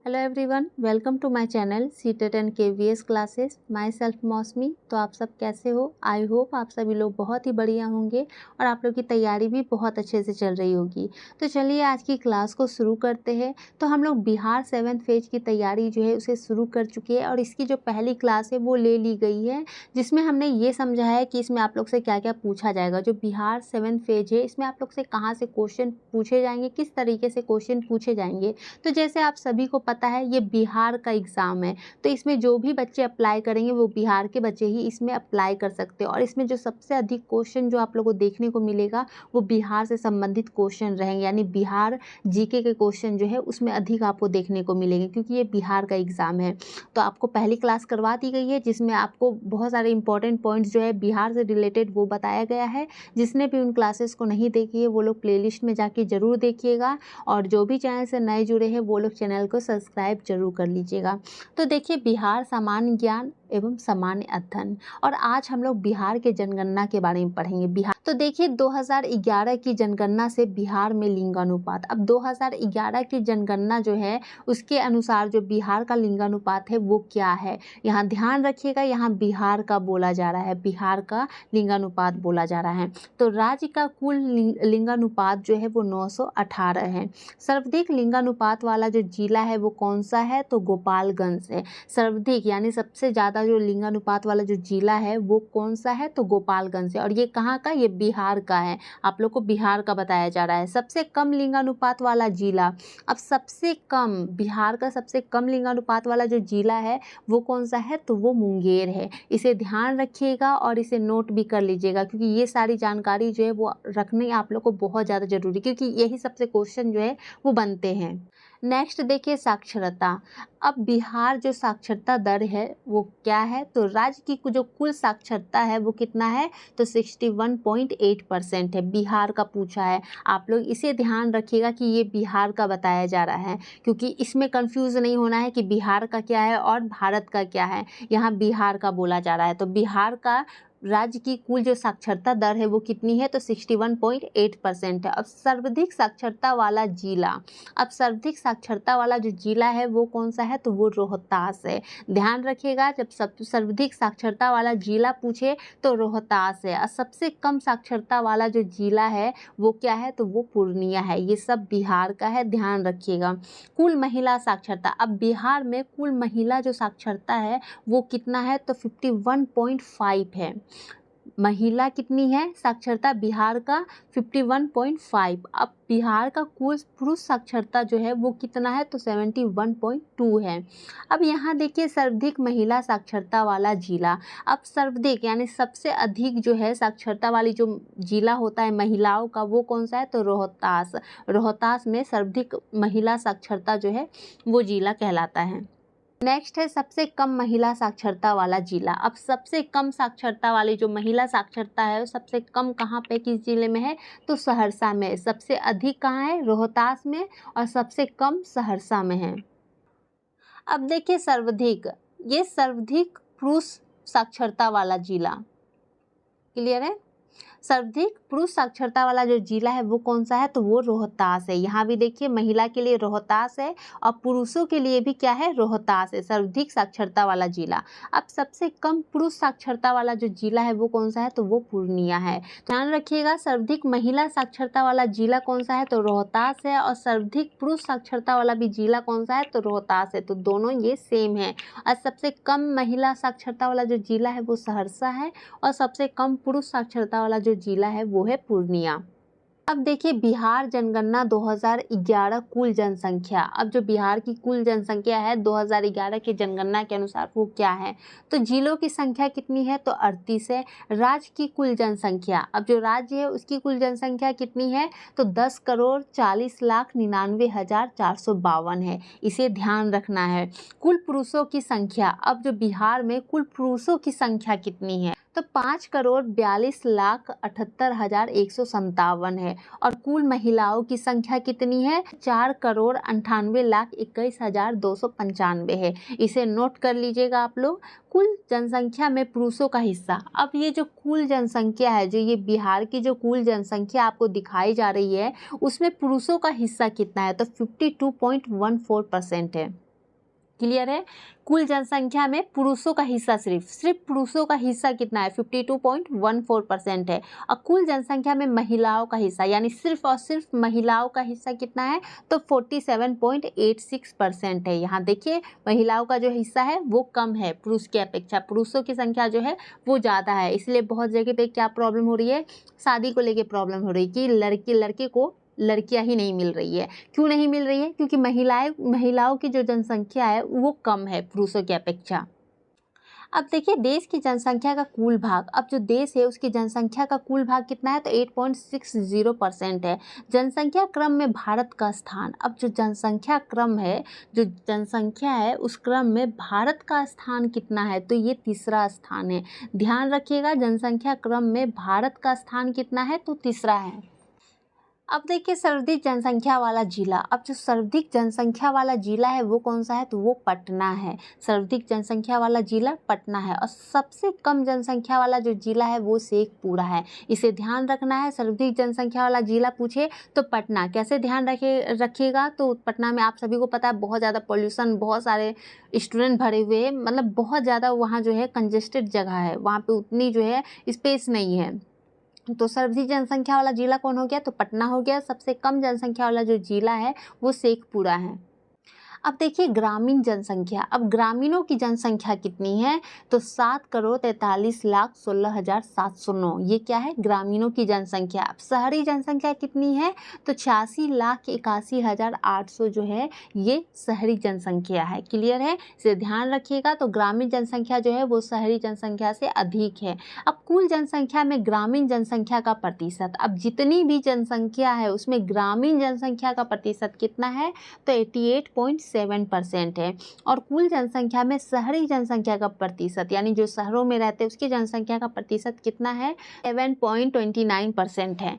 Hello everyone, welcome to my channel CTET and KVS classes. Myself Mousami. तो आप सब कैसे हो? आई होप आप सभी लोग बहुत ही बढ़िया होंगे और आप लोग की तैयारी भी बहुत अच्छे से चल रही होगी। तो चलिए आज की क्लास को शुरू करते हैं। तो हम लोग बिहार 7th फेज की तैयारी जो है उसे शुरू कर चुके हैं और इसकी जो पहली क्लास है वो ले ली गई है, जिसमें हमने ये समझा है कि इसमें आप लोग से क्या क्या पूछा जाएगा। जो बिहार 7th फेज है इसमें आप लोग से कहाँ से क्वेश्चन पूछे जाएंगे, किस तरीके से क्वेश्चन पूछे जाएंगे। तो जैसे आप सभी को पता है ये बिहार का एग्ज़ाम है, तो इसमें जो भी बच्चे अप्लाई करेंगे वो बिहार के बच्चे ही इसमें अप्लाई कर सकते हैं। और इसमें जो सबसे अधिक क्वेश्चन जो आप लोगों को देखने को मिलेगा वो बिहार से संबंधित क्वेश्चन रहेंगे, यानी बिहार जीके के क्वेश्चन जो है उसमें अधिक आपको देखने को मिलेंगे, क्योंकि ये बिहार का एग्ज़ाम है। तो आपको पहली क्लास करवा दी गई है जिसमें आपको बहुत सारे इंपॉर्टेंट पॉइंट्स जो है बिहार से रिलेटेड वो बताया गया है। जिसने भी उन क्लासेस को नहीं देखी है वो लोग प्लेलिस्ट में जाके ज़रूर देखिएगा, और जो भी चैनल से नए जुड़े हैं वो लोग चैनल को सब्सक्राइब जरूर कर लीजिएगा। तो देखिए, बिहार सामान्य ज्ञान एवं सामान्य अध्ययन, और आज हम लोग बिहार के जनगणना के बारे में पढ़ेंगे। बिहार तो देखिए 2011 की जनगणना से बिहार में लिंगानुपात, अब 2011 की जनगणना जो है उसके अनुसार जो बिहार का लिंगानुपात है वो क्या है, यहाँ ध्यान रखिएगा। यहाँ बिहार का बोला जा रहा है, बिहार का लिंगानुपात बोला जा रहा है। तो राज्य का कुल लिंगानुपात जो है वो 918 है। सर्वाधिक लिंगानुपात वाला जो जिला है वो कौन सा है, तो गोपालगंज है। सर्वाधिक यानी सबसे ज़्यादा जो लिंगानुपात वाला जो जिला है वो कौन सा है, तो गोपालगंज है। और ये कहाँ का, ये बिहार का है। आप लोग को बिहार का बताया जा रहा है। सबसे कम लिंगानुपात वाला जिला, अब सबसे कम बिहार का सबसे कम लिंगानुपात वाला जो जिला है वो कौन सा है, तो वो मुंगेर है। इसे ध्यान रखिएगा और इसे नोट भी कर लीजिएगा, क्योंकि ये सारी जानकारी जो है वो रखनी आप लोग को बहुत ज़्यादा जरूरी, क्योंकि यही सबसे क्वेश्चन जो है वो बनते हैं। नेक्स्ट देखिए साक्षरता। अब बिहार जो साक्षरता दर है वो क्या है, तो राज्य की जो कुल साक्षरता है वो कितना है, तो 61.8% है। बिहार का पूछा है, आप लोग इसे ध्यान रखिएगा कि ये बिहार का बताया जा रहा है, क्योंकि इसमें कंफ्यूज नहीं होना है कि बिहार का क्या है और भारत का क्या है। यहाँ बिहार का बोला जा रहा है। तो बिहार का राज्य की कुल जो साक्षरता दर है वो कितनी है, तो 61.8% है। अब सर्वाधिक साक्षरता वाला जिला, अब सर्वाधिक साक्षरता वाला जो जिला है वो कौन सा है, तो वो रोहतास है। ध्यान रखिएगा, जब सर्वाधिक साक्षरता वाला जिला पूछे तो रोहतास है। और सबसे कम साक्षरता वाला जो जिला है वो क्या है, तो वो पूर्णिया है। ये सब बिहार का है, ध्यान रखिएगा। कुल महिला साक्षरता, अब बिहार में कुल महिला जो साक्षरता है वो कितना है, तो 51.5 है। महिला कितनी है साक्षरता बिहार का, 51.5। अब बिहार का कुल पुरुष साक्षरता जो है वो कितना है, तो 71.2 है। अब यहाँ देखिए सर्वाधिक महिला साक्षरता वाला जिला, अब सर्वाधिक यानी सबसे अधिक जो है साक्षरता वाली जो जिला होता है महिलाओं का वो कौन सा है, तो रोहतास। रोहतास में सर्वाधिक महिला साक्षरता जो है वो जिला कहलाता है। नेक्स्ट है सबसे कम महिला साक्षरता वाला जिला। अब सबसे कम साक्षरता वाली जो महिला साक्षरता है वो सबसे कम कहाँ पे, किस जिले में है, तो सहरसा में। सबसे अधिक कहाँ है, रोहतास में, और सबसे कम सहरसा में है। अब देखिए सर्वाधिक, ये सर्वाधिक पुरुष साक्षरता वाला जिला, क्लियर है। सर्वाधिक पुरुष साक्षरता वाला जो जिला है वो कौन सा है, तो वो रोहतास है। यहाँ भी देखिए महिला के लिए रोहतास है और पुरुषों के लिए भी क्या है, रोहतास है, सर्वाधिक साक्षरता वाला जिला। अब सबसे कम पुरुष साक्षरता वाला जो जिला है वो कौन सा है, तो वो पूर्णिया है। ध्यान रखिएगा, सर्वाधिक महिला साक्षरता वाला जिला कौन सा है, तो रोहतास है, और सर्वाधिक पुरुष साक्षरता वाला भी जिला कौन सा है, तो रोहतास है। तो दोनों ये सेम है। और सबसे कम महिला साक्षरता वाला जो जिला है वो सहरसा है, और सबसे कम पुरुष साक्षरता वाला जो जिला है वो है पूर्णिया। अब देखिए बिहार जनगणना 2011 कुल जनसंख्या। अब जो बिहार की कुल जनसंख्या है 2011 की जनगणना के अनुसार वो क्या है, तो जिलों की संख्या कितनी है, तो 38 है। राज्य की कुल जनसंख्या, अब जो राज्य है उसकी कुल जनसंख्या कितनी है, तो 10,40,99,452 है। इसे ध्यान रखना है। कुल पुरुषों की संख्या, अब जो बिहार में कुल पुरुषों की संख्या कितनी है, तो 5,42,78,157 है। और कुल महिलाओं की संख्या कितनी है, 4,98,21,295 है। इसे नोट कर लीजिएगा आप लोग। कुल जनसंख्या में पुरुषों का हिस्सा, अब ये जो कुल जनसंख्या है, जो ये बिहार की जो कुल जनसंख्या आपको दिखाई जा रही है उसमें पुरुषों का हिस्सा कितना है, तो 52.14% है। क्लियर है। कुल जनसंख्या में पुरुषों का हिस्सा सिर्फ पुरुषों का हिस्सा कितना है 52.14% है। और कुल जनसंख्या में महिलाओं का हिस्सा यानी सिर्फ और सिर्फ महिलाओं का हिस्सा कितना है तो 47.86% है। यहाँ देखिए महिलाओं का जो हिस्सा है वो कम है पुरुष की अपेक्षा, पुरुषों की संख्या जो है वो ज़्यादा है। इसलिए बहुत जगह पे क्या प्रॉब्लम हो रही है, शादी को लेके प्रॉब्लम हो रही है कि लड़के को लड़कियां ही नहीं मिल रही है। क्यों नहीं मिल रही है? क्योंकि महिलाओं की जो जनसंख्या है वो कम है पुरुषों की अपेक्षा। अब देखिए देश की जनसंख्या का कुल भाग, अब जो देश है उसकी जनसंख्या का कुल भाग कितना है तो 8.60% है। जनसंख्या क्रम में भारत का स्थान, अब जो जनसंख्या क्रम है, जो जनसंख्या है उस क्रम में भारत का स्थान कितना है तो ये तीसरा स्थान है। ध्यान रखिएगा जनसंख्या क्रम में भारत का स्थान कितना है तो तीसरा है। अब देखिए सर्वाधिक जनसंख्या वाला जिला, अब जो सर्वाधिक जनसंख्या वाला जिला है वो कौन सा है तो वो पटना है। सर्वाधिक जनसंख्या वाला जिला पटना है। और सबसे कम जनसंख्या वाला जो जिला है वो शेखपुरा है। इसे ध्यान रखना है। सर्वाधिक जनसंख्या वाला जिला पूछे तो पटना। कैसे ध्यान रखिएगा तो पटना में आप सभी को पता है बहुत ज़्यादा पॉल्यूशन, बहुत सारे स्टूडेंट भरे हुए हैं, मतलब बहुत ज़्यादा वहाँ जो है कंजेस्टेड जगह है, वहाँ पे उतनी जो है स्पेस नहीं है। तो सर्वाधिक जनसंख्या वाला जिला कौन हो गया तो पटना हो गया। सबसे कम जनसंख्या वाला जो जिला है वो शेखपुरा है। अब देखिए ग्रामीण जनसंख्या, अब ग्रामीणों की जनसंख्या कितनी है तो 7,43,16,709, ये क्या है ग्रामीणों की जनसंख्या। अब शहरी जनसंख्या कितनी है तो 86,81,800 जो है ये शहरी जनसंख्या है। क्लियर है, इसे ध्यान रखिएगा। तो ग्रामीण जनसंख्या जो है वो शहरी जनसंख्या से अधिक है। अब कुल जनसंख्या में ग्रामीण जनसंख्या का प्रतिशत, अब जितनी भी जनसंख्या है उसमें ग्रामीण जनसंख्या का प्रतिशत कितना है तो 88.7% है। और कुल जनसंख्या में शहरी जनसंख्या का प्रतिशत यानी जो शहरों में रहते हैं उसकी जनसंख्या का प्रतिशत कितना है 7.29% है।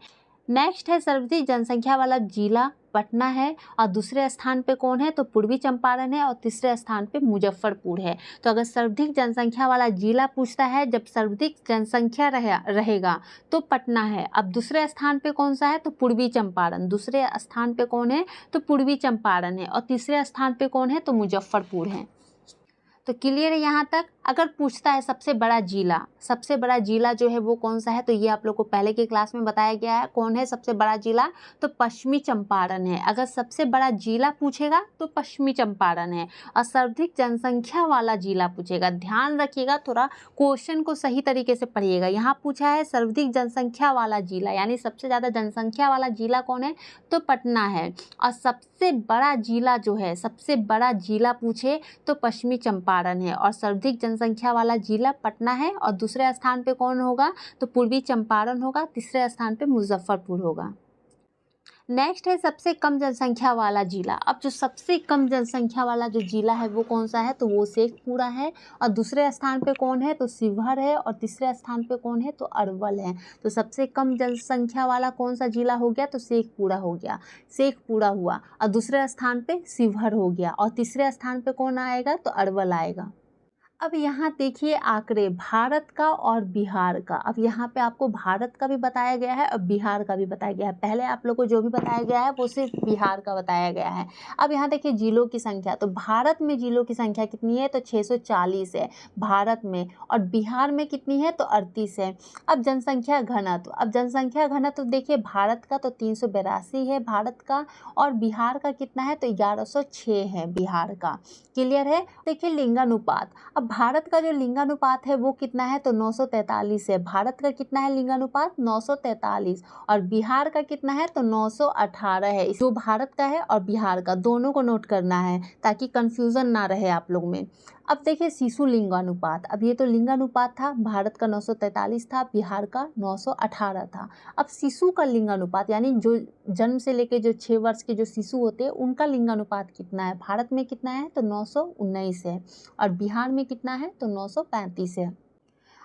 नेक्स्ट है सर्वाधिक जनसंख्या वाला जिला पटना है। और दूसरे स्थान पे कौन है तो पूर्वी चंपारण है। और तीसरे स्थान पे मुजफ्फरपुर है। तो अगर सर्वाधिक जनसंख्या वाला जिला पूछता है, जब सर्वाधिक जनसंख्या रहेगा तो पटना है। अब दूसरे स्थान पे कौन सा है तो पूर्वी चंपारण, दूसरे स्थान पे कौन है तो पूर्वी चंपारण है। और तीसरे स्थान पे कौन है तो मुजफ्फरपुर है। तो क्लियर है यहाँ तक। अगर पूछता है सबसे बड़ा जिला जो है वो कौन सा है तो ये आप लोग को पहले की क्लास में बताया गया है। कौन है सबसे बड़ा जिला तो पश्चिमी चंपारण है। अगर सबसे बड़ा जिला पूछेगा तो पश्चिमी चंपारण है। और सर्वाधिक जनसंख्या वाला जिला पूछेगा, ध्यान रखिएगा, थोड़ा क्वेश्चन को सही तरीके से पढ़िएगा। यहाँ पूछा है सर्वाधिक जनसंख्या वाला जिला यानी सबसे ज़्यादा जनसंख्या वाला जिला कौन है तो पटना है। और सबसे बड़ा जिला जो है, सबसे बड़ा जिला पूछे तो पश्चिमी चंपारण है। और सर्वाधिक जनसंख्या वाला जिला पटना है। और दूसरे स्थान पे कौन होगा तो पूर्वी चंपारण होगा। तीसरे स्थान पे मुजफ्फरपुर होगा। नेक्स्ट है सबसे कम जनसंख्या वाला जिला। अब जो सबसे कम जनसंख्या वाला जो जिला है वो कौन सा है तो वो शेखपुरा है। और दूसरे स्थान पे कौन है तो शिवहर है। और तीसरे स्थान पे कौन है तो अरवल है। तो सबसे कम जनसंख्या वाला कौन सा जिला हो गया तो शेखपुरा हो गया, शेखपुरा हुआ। और दूसरे स्थान पे शिवहर हो गया। और तीसरे स्थान पे कौन आएगा तो अरवल आएगा। अब यहाँ देखिए आंकड़े भारत का और बिहार का। अब यहाँ पे आपको भारत का भी बताया गया है और बिहार का भी बताया गया है। पहले आप लोग को जो भी बताया गया है वो सिर्फ बिहार का बताया गया है। अब यहाँ देखिए जिलों की संख्या, तो भारत में जिलों की संख्या कितनी है तो 640 है भारत में। और बिहार में कितनी है तो 38 है। अब जनसंख्या घनत्व, अब जनसंख्या घनत्व देखिए भारत का तो 382 है भारत का। और बिहार का कितना है तो 1106 है बिहार का। क्लियर है। देखिए लिंगानुपात, अब भारत का जो लिंगानुपात है वो कितना है तो 943 है। भारत का कितना है लिंगानुपात 943। और बिहार का कितना है तो 918 है। जो भारत का है और बिहार का दोनों को नोट करना है ताकि कंफ्यूजन ना रहे आप लोग में। अब देखिए शिशु लिंगानुपात, अब ये तो लिंगानुपात था, भारत का 943 था, बिहार का 918 था। अब शिशु का लिंगानुपात यानी जो जन्म से लेके जो 6 वर्ष के जो शिशु होते हैं उनका लिंगानुपात कितना है, भारत में कितना है तो 919 है। और बिहार में कितना है तो 935 है।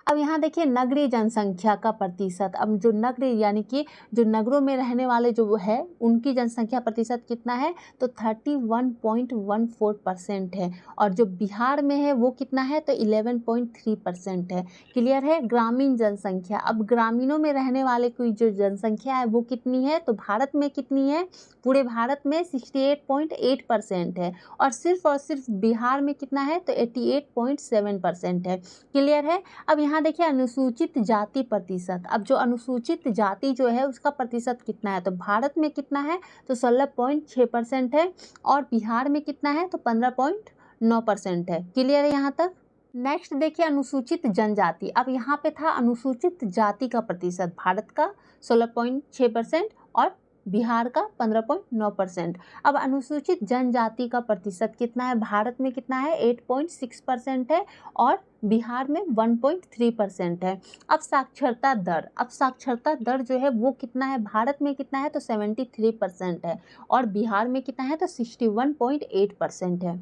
अब यहाँ देखिए नगरीय जनसंख्या का प्रतिशत। अब जो नगरीय यानी कि जो नगरों में रहने वाले जो है उनकी जनसंख्या प्रतिशत कितना है, तो 31.14% है। और जो बिहार में है वो कितना है, तो 11.3% है। क्लियर है। ग्रामीण जनसंख्या, अब ग्रामीणों में रहने वाले की जो जनसंख्या है वो कितनी है, तो भारत में कितनी है, पूरे भारत में 68.8% है। और सिर्फ बिहार में कितना है, तो 88.7% है। क्लियर है। अब यहाँ देखिए अनुसूचित जाति प्रतिशत। अब जो अनुसूचित जाति जो है उसका प्रतिशत कितना है, तो भारत में कितना है, तो 16.6% है। और बिहार में कितना है, तो 15.9% है। क्लियर है यहाँ तक। नेक्स्ट देखिए अनुसूचित जनजाति। अब यहाँ पे था अनुसूचित जाति का प्रतिशत, भारत का 16.6% और बिहार का 15.9%। अब अनुसूचित जनजाति का प्रतिशत कितना है, भारत में कितना है, 8.6% है और बिहार में 1.3% है। अब साक्षरता दर, अब साक्षरता दर जो है वो कितना है, भारत में कितना है, तो 73% है और बिहार में कितना है, तो 61.8% है।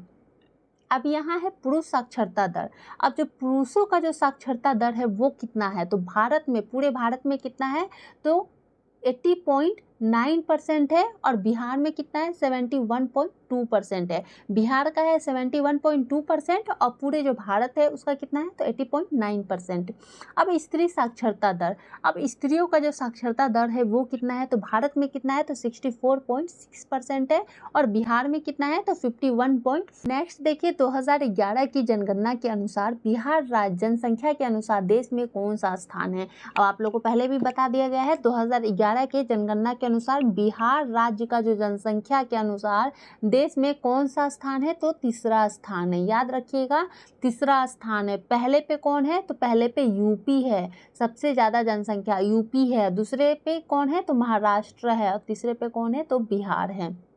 अब यहाँ है पुरुष साक्षरता दर। अब जो पुरुषों का जो साक्षरता दर है वो कितना है, तो भारत में, पूरे भारत में कितना है, तो 80.9% है और बिहार में कितना है, 71.2% है। बिहार का है 71.2% और पूरे जो भारत है उसका कितना है, तो 80.9%। अब स्त्री साक्षरता दर, अब स्त्रियों का जो साक्षरता दर है वो कितना है, तो भारत में कितना है, तो 64.6% है और बिहार में कितना है, तो 51. नेक्स्ट देखिए 2011 की जनगणना के अनुसार बिहार राज्य जनसंख्या के अनुसार देश में कौन सा स्थान है। अब आप लोगों को पहले भी बता दिया गया है, 2011 के जनगणना के अनुसार बिहार राज्य का जो जनसंख्या के अनुसार देश में कौन सा स्थान है, तो तीसरा स्थान है। याद रखिएगा तीसरा स्थान है। पहले पे कौन है, तो पहले पे यूपी है, सबसे ज़्यादा जनसंख्या यूपी है। दूसरे पे कौन है, तो महाराष्ट्र है और तीसरे पे कौन है, तो बिहार है।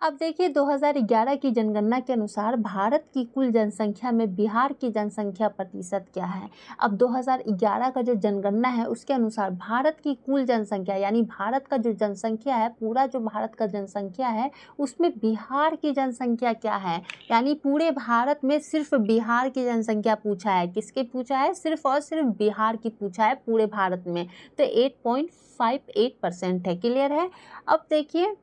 अब देखिए 2011 की जनगणना के अनुसार भारत की कुल जनसंख्या में बिहार की जनसंख्या प्रतिशत क्या है। अब 2011 का जो जनगणना है उसके अनुसार भारत की कुल जनसंख्या यानी भारत का जो जनसंख्या है, पूरा जो भारत का जनसंख्या है उसमें बिहार की जनसंख्या क्या है, यानी पूरे भारत में सिर्फ बिहार की जनसंख्या पूछा है। किसके पूछा है, सिर्फ और सिर्फ बिहार की पूछा है पूरे भारत में, तो 8.58% है। क्लियर है। अब देखिए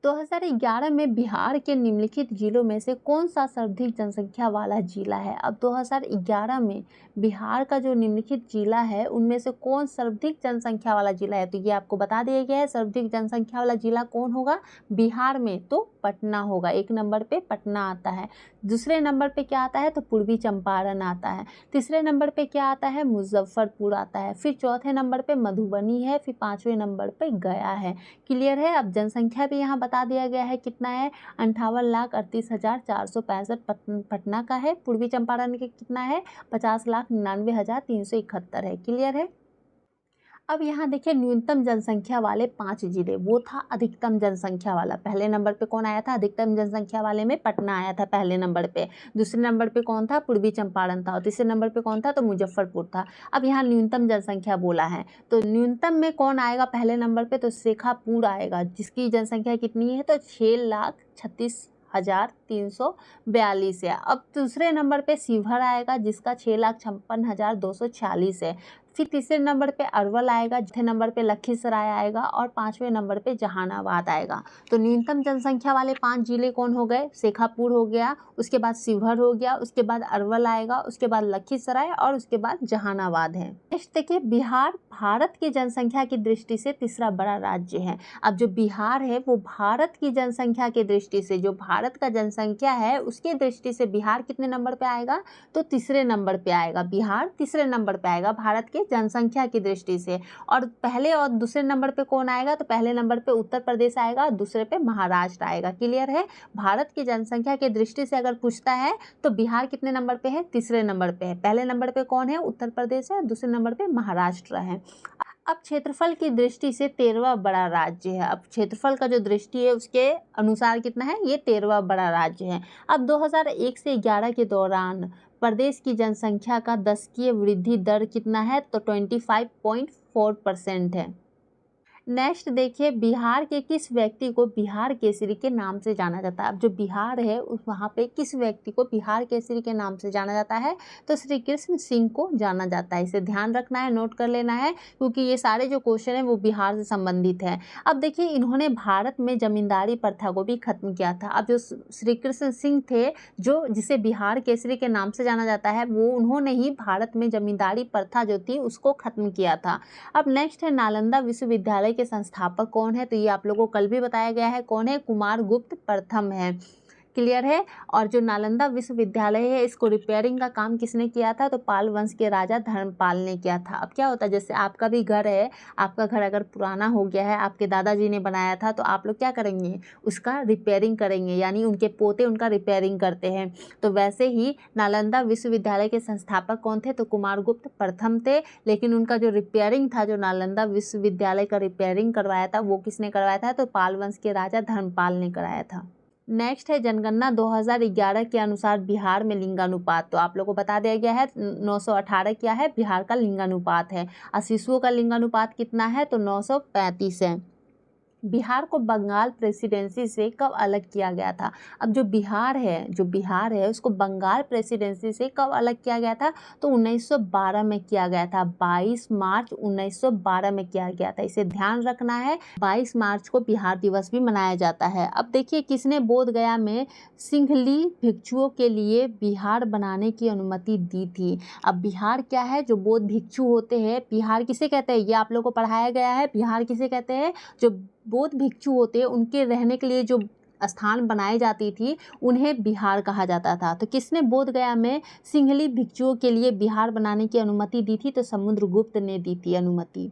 2011 में बिहार के निम्नलिखित जिलों में से कौन सा सर्वाधिक जनसंख्या वाला जिला है। अब 2011 में बिहार का जो निम्नलिखित जिला है उनमें से कौन सर्वाधिक जनसंख्या वाला जिला है, तो ये आपको बता दिया गया है। सर्वाधिक जनसंख्या वाला जिला कौन होगा बिहार में, तो पटना होगा। एक नंबर पे पटना आता है। दूसरे नंबर पे क्या आता है, तो पूर्वी चंपारण आता है। तीसरे नंबर पे क्या आता है, मुजफ्फरपुर आता है। फिर चौथे नंबर पे मधुबनी है। फिर पाँचवें नंबर पे गया है। क्लियर है। अब जनसंख्या भी यहाँ बता दिया गया है कितना है, 58,38,465 पटना का है। पूर्वी चंपारण के कितना है, 50,99,371 है। क्लियर है। अब यहाँ देखिए न्यूनतम जनसंख्या वाले 5 जिले, वो था अधिकतम जनसंख्या वाला। पहले नंबर पे कौन आया था, अधिकतम जनसंख्या वाले में पटना आया था पहले नंबर पे। दूसरे नंबर पे कौन था, पूर्वी चंपारण था। और तीसरे नंबर पे कौन था, तो मुजफ्फरपुर था। अब यहाँ न्यूनतम जनसंख्या बोला है, तो न्यूनतम में कौन आएगा पहले नंबर पे, तो शेखापुर आएगा, जिसकी जनसंख्या कितनी है, तो 6,36,342 है। अब दूसरे नंबर पे शिवहर आएगा, जिसका 6,56,246 है। फिर तीसरे नंबर पे अरवल आएगा, चौथे नंबर पे लखीसराय आएगा और पाँचवें नंबर पे जहानाबाद आएगा। तो न्यूनतम जनसंख्या वाले 5 जिले कौन हो गए, शेखापुर हो गया, उसके बाद शिवहर हो गया, उसके बाद अरवल आएगा, उसके बाद लखीसराय और उसके बाद जहानाबाद है। नेक्स्ट देखिए बिहार भारत की जनसंख्या की दृष्टि से तीसरा बड़ा राज्य है। अब जो बिहार है वो भारत की जनसंख्या की दृष्टि से, जो भारत का जनसंख्या है उसकी दृष्टि से बिहार कितने नंबर पे आएगा, तो तीसरे नंबर पे आएगा। बिहार तीसरे नंबर पे आएगा भारत के जनसंख्या की दृष्टि से। और पहले और दूसरे नंबर पे कौन आएगा, तो पहले नंबर पे उत्तर प्रदेश आएगा, दूसरे पे महाराष्ट्र आएगा। क्लियर है। भारत की जनसंख्या की दृष्टि से अगर पूछता है तो बिहार कितने नंबर पे है, तीसरे नंबर पे है। पहले नंबर पे कौन है, उत्तर प्रदेश है, दूसरे नंबर पे महाराष्ट्र है। अब क्षेत्रफल की दृष्टि से 13वां बड़ा राज्य है। अब क्षेत्रफल का जो दृष्टि है उसके अनुसार कितना है, ये 13वां बड़ा राज्य है। अब 2001 से 11 के दौरान प्रदेश की जनसंख्या का दशकीय वृद्धि दर कितना है, तो 25.4% है। नेक्स्ट देखिए, बिहार के किस व्यक्ति को बिहार केसरी के नाम से जाना जाता है। अब जो बिहार है उस वहाँ पे किस व्यक्ति को बिहार केसरी के नाम से जाना जाता है, तो श्री कृष्ण सिंह को जाना जाता है। इसे ध्यान रखना है, नोट कर लेना है, क्योंकि ये सारे जो क्वेश्चन हैं वो बिहार से संबंधित है। अब देखिए, इन्होंने भारत में जमींदारी प्रथा को भी खत्म किया था। अब जो श्री कृष्ण सिंह थे, जो जिसे बिहार केसरी के नाम से जाना जाता है, वो उन्होंने ही भारत में जमींदारी प्रथा जो थी उसको खत्म किया था। अब नेक्स्ट है, नालंदा विश्वविद्यालय के संस्थापक कौन है, तो ये आप लोगों को कल भी बताया गया है, कौन है, कुमार गुप्त प्रथम है। क्लियर है। और जो नालंदा विश्वविद्यालय है, इसको रिपेयरिंग का काम किसने किया था, तो पाल वंश के राजा धर्मपाल ने किया था। अब क्या होता है, जैसे आपका भी घर है, आपका घर अगर पुराना हो गया है, आपके दादाजी ने बनाया था, तो आप लोग क्या करेंगे, उसका रिपेयरिंग करेंगे, यानी उनके पोते उनका रिपेयरिंग करते हैं। तो वैसे ही नालंदा विश्वविद्यालय के संस्थापक कौन थे, तो कुमार गुप्त प्रथम थे। लेकिन उनका जो रिपेयरिंग था, जो नालंदा विश्वविद्यालय का रिपेयरिंग करवाया था, वो किसने करवाया था, तो पाल वंश के राजा धर्मपाल ने कराया था। नेक्स्ट है, जनगणना 2011 के अनुसार बिहार में लिंगानुपात, तो आप लोगों को बता दिया गया है 918 क्या है, बिहार का लिंगानुपात है। और शिशुओं का लिंगानुपात कितना है, तो 935 है। बिहार को बंगाल प्रेसिडेंसी से कब अलग किया गया था। अब जो बिहार है उसको बंगाल प्रेसिडेंसी से कब अलग किया गया था, तो 1912 में किया गया था। 22 मार्च 1912 में किया गया था। इसे ध्यान रखना है। 22 मार्च को बिहार दिवस भी मनाया जाता है। अब देखिए, किसने बोध गया में सिंहली भिक्षुओं के लिए बिहार बनाने की अनुमति दी थी। अब बिहार क्या है, जो बौद्ध भिक्षु होते हैं, बिहार किसे कहते हैं, ये आप लोग को पढ़ाया गया है। बिहार किसे कहते हैं, जो बौद्ध भिक्षु होते हैं, उनके रहने के लिए जो स्थान बनाई जाती थी, उन्हें बिहार कहा जाता था। तो किसने बोध गया में सिंहली भिक्षुओं के लिए बिहार बनाने की अनुमति दी थी, तो समुद्रगुप्त ने दी थी अनुमति।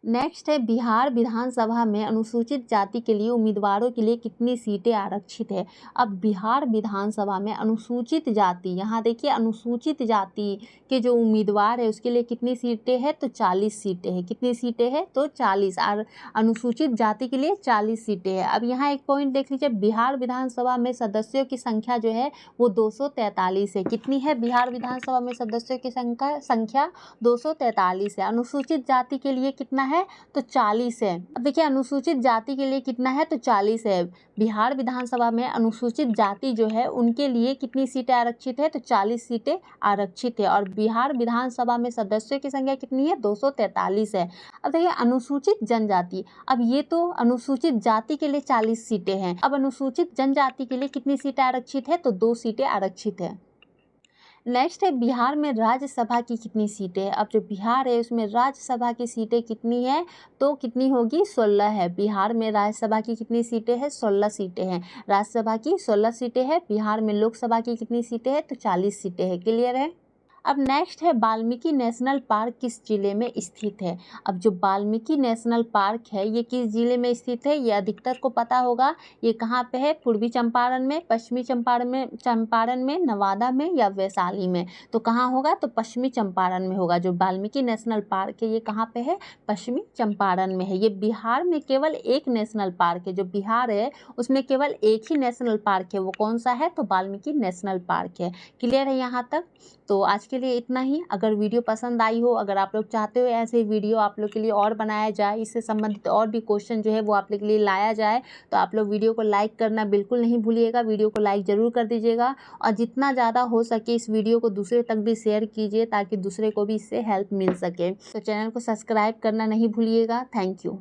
नेक्स्ट है, बिहार विधानसभा में अनुसूचित जाति के लिए उम्मीदवारों के लिए कितनी सीटें आरक्षित है। अब बिहार विधानसभा में अनुसूचित जाति, यहाँ देखिए अनुसूचित जाति के जो उम्मीदवार है उसके लिए कितनी सीटें हैं, तो 40 सीटें हैं। कितनी सीटें हैं, तो 40। और अनुसूचित जाति के लिए 40 सीटें हैं। अब यहाँ एक पॉइंट देख लीजिए, बिहार विधानसभा में सदस्यों की संख्या जो है वो 243 है। कितनी है बिहार विधानसभा में सदस्यों की संख्या 243 है। अनुसूचित जाति के लिए कितना है, तो 40 है। अब देखिए, अनुसूचित जाति के लिए कितना है, तो 40 है। बिहार विधानसभा में अनुसूचित जाति जो है उनके लिए कितनी सीटें आरक्षित है, तो 40 सीटें आरक्षित है। और बिहार विधानसभा में सदस्यों की संख्या कितनी है, 243 है। अब देखिए, अनुसूचित जनजाति, अब ये तो अनुसूचित जाति के लिए 40 सीटें हैं। अब अनुसूचित जनजाति के लिए कितनी सीटें आरक्षित है, तो 2 सीटें आरक्षित है। नेक्स्ट है, बिहार में राज्यसभा की कितनी सीटें हैं। अब जो बिहार है उसमें राज्यसभा की सीटें कितनी है, तो कितनी होगी, 16 है। बिहार में राज्यसभा की कितनी सीटें हैं, 16 सीटें हैं। राज्यसभा की 16 सीटें हैं। बिहार में लोकसभा की कितनी सीटें हैं, तो 40 सीटें हैं। क्लियर है। अब नेक्स्ट है, वाल्मीकि नेशनल पार्क किस जिले में स्थित है। अब जो वाल्मीकि नेशनल पार्क है ये किस जिले में स्थित है, ये अधिकतर को पता होगा। ये कहाँ पे है, पूर्वी चंपारण में, पश्चिमी चंपारण में, नवादा में या वैशाली में। तो कहाँ होगा, तो पश्चिमी चंपारण में होगा। जो वाल्मीकि नेशनल पार्क है ये कहाँ पे है, पश्चिमी चंपारण में है। ये बिहार में केवल एक नेशनल पार्क है। जो बिहार है उसमें केवल एक ही नेशनल पार्क है। वो कौन सा है, तो वाल्मीकि नेशनल पार्क है। क्लियर है यहाँ तक। तो आज के लिए इतना ही। अगर वीडियो पसंद आई हो, अगर आप लोग चाहते हो ऐसे वीडियो आप लोग के लिए और बनाया जाए, इससे संबंधित और भी क्वेश्चन जो है वो आप लोग के लिए लाया जाए, तो आप लोग वीडियो को लाइक करना बिल्कुल नहीं भूलिएगा। वीडियो को लाइक ज़रूर कर दीजिएगा और जितना ज़्यादा हो सके इस वीडियो को दूसरे तक भी शेयर कीजिए, ताकि दूसरे को भी इससे हेल्प मिल सके। तो चैनल को सब्सक्राइब करना नहीं भूलिएगा। Thank you.